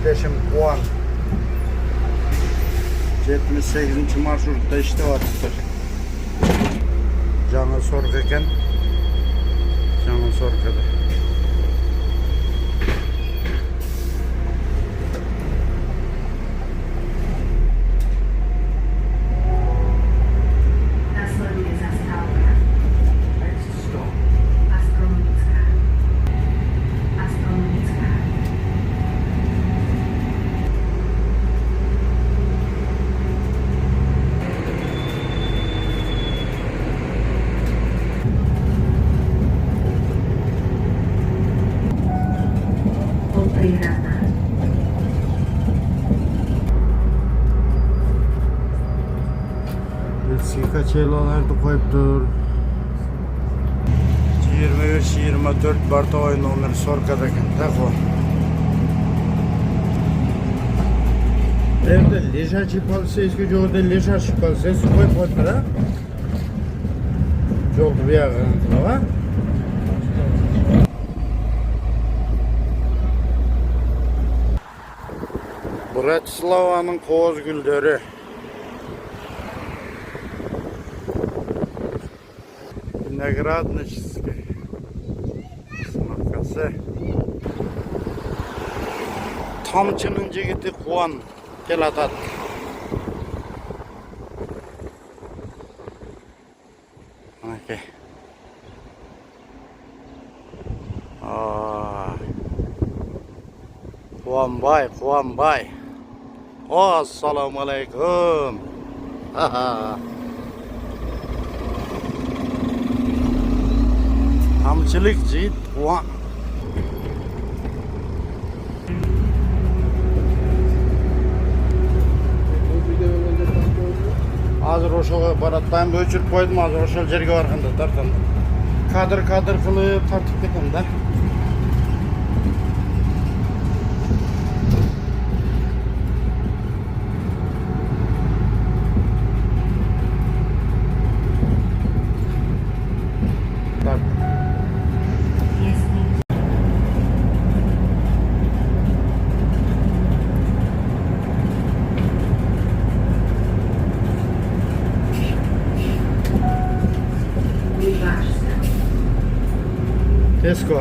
Kardeşim Kuan 78. marşrutta işlevatıdır. Canı sorg eken, canı sorgada. Kaçaylalarda koyuptur. 23-24 Bartoy номер 40'da tako. Evde лежачий полицейский жоғында лежачий полицейский koyup koyuptur ha? Жолды бияғы ha? Братиславаның қоз гүлдері. Винограднический. Смакасы. Тамчының жігіті Қуан келатады. Мінекей. Қуанбай, Қуанбай. Ассаламалейкум. Tamçılık cid Kuan. Hazır oşoğa barat. Ben ölçüp koydum, hazır oşol jerge barganda tartan. Kadır kılıp tartıp ketem da. Tesco.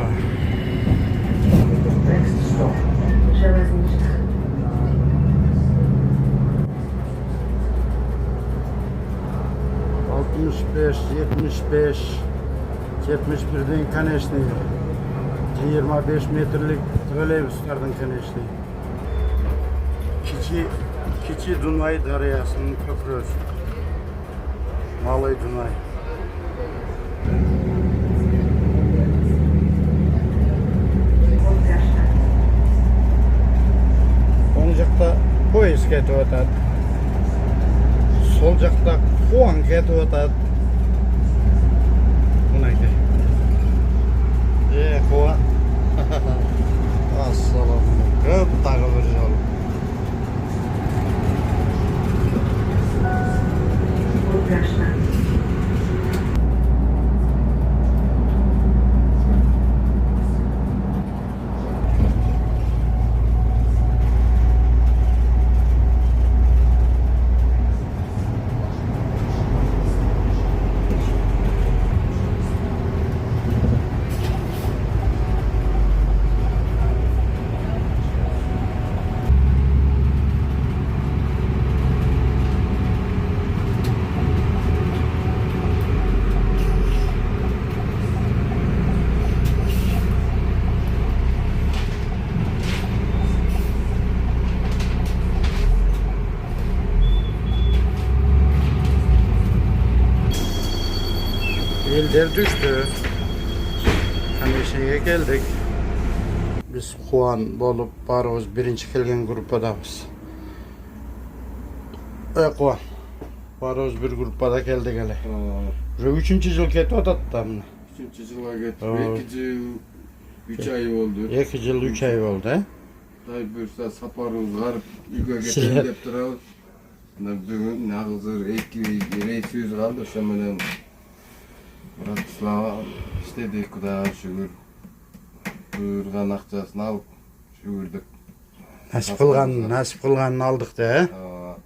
Next stop, Żelazniczna. Altmış beş, 71'den Konechny. 25 metrlik trolleybuslardan Konechny. Kiçi Dunay Daryasının köprüsü. Malay Dunay. Оң жақта поезд кетіп жатады. Сол жақта Қуан кетіп жатады. Мінекей. Қуан. Ассаламалейкум. Тағы бір жолы. Elder düştü. Konechny'ye geldik. Biz Kuan bolup barыбыз birinci kelgen gruppadabız. Kuan. Barыбыз bir gruppada keldik hele. Уже 3. yıl ketip atat da mı? 3. yıla getip 2 yıl 3 ay oldu. 2 yıl 3 ay oldu he? Day buyursa saparımız garip uyga getelim dep turabız. Bugün nagızır 2 reysimiz kaldı. Oşa menen Bratislava işledik, Kudaya şükür. Buyurgan akçasını alıp şükürdük. Nasip kılganını aldık da. Aa,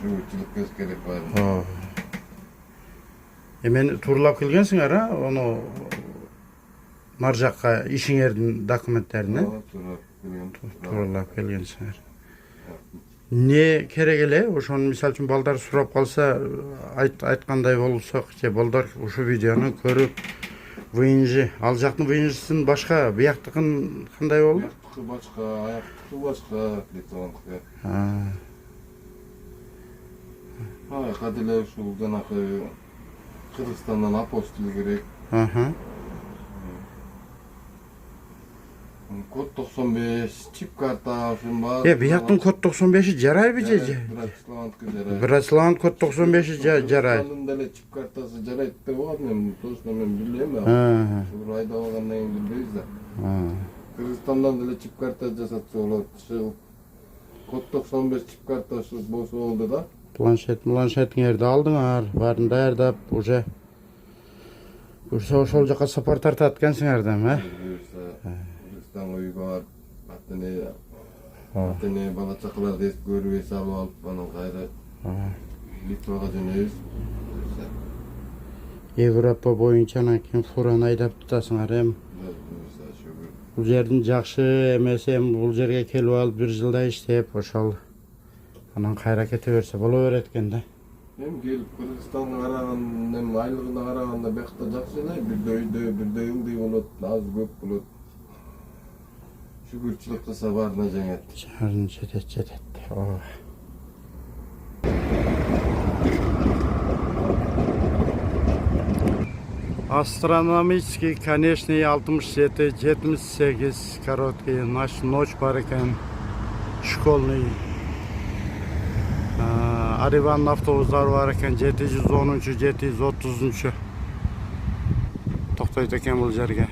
şükürçülük göz gerek var. Men turlap kelgensiň ara onu Marjakka işiň erdin dokumentlerini turlap kelgensiň. Ne kerek ele? Oşon misal üçin balдар surap kalsa aytkanday bolsak, balдар uşu videonu görüp вынжы, ал жактын вынжысын башка, бияктыкын кандай болду? Бияктыкы башка, аяктыкы башка, литвандыкы. Кадиле ушул жанакы Кыргызстандан апостол керек. Код 95, чип карта ушун бар. Бияктын код 95-и жарайбы же? Брасланд код 95-и жарай. Кыргызстандын деле чип картасы жарайт деп атат, мен точно билбейм. Ушул айда алгандан кийин билбейбиз да. Кыргызстандан деле чип карта жасатса болот. Ушул код 95 чип картасы болсо болду да. Планшетиңерди алдыңар, баарын даярдап, уже ошол жака сапар тартат экенсиңер да, Кыргызстанга үйгө барып, ата-эне бала чакаларды көрүп эс алып алып, анан кайра Литвага жөнөйбүз. Европа боюнча анан кийин фураны айдап турасыңар эми. Бул жердин жакшы эмеси, эми бул жерге келип алып 1 жылда иштеп, ошол анан кайра кете берсе боло берет экен да. Эми келип Кыргызстанга караган, эми айлыгына караганда бияқта жакшы эле, бирдей ыңдый болот, аз көп болот. Şükürçülük kısa barına cennet. Çağırın çetet. Астрономический, конечный 67, 78, короткий, ночь бар экен, школьный. Ариванын автобустары бар экен, 710-730. Токтойт экен бул жерге.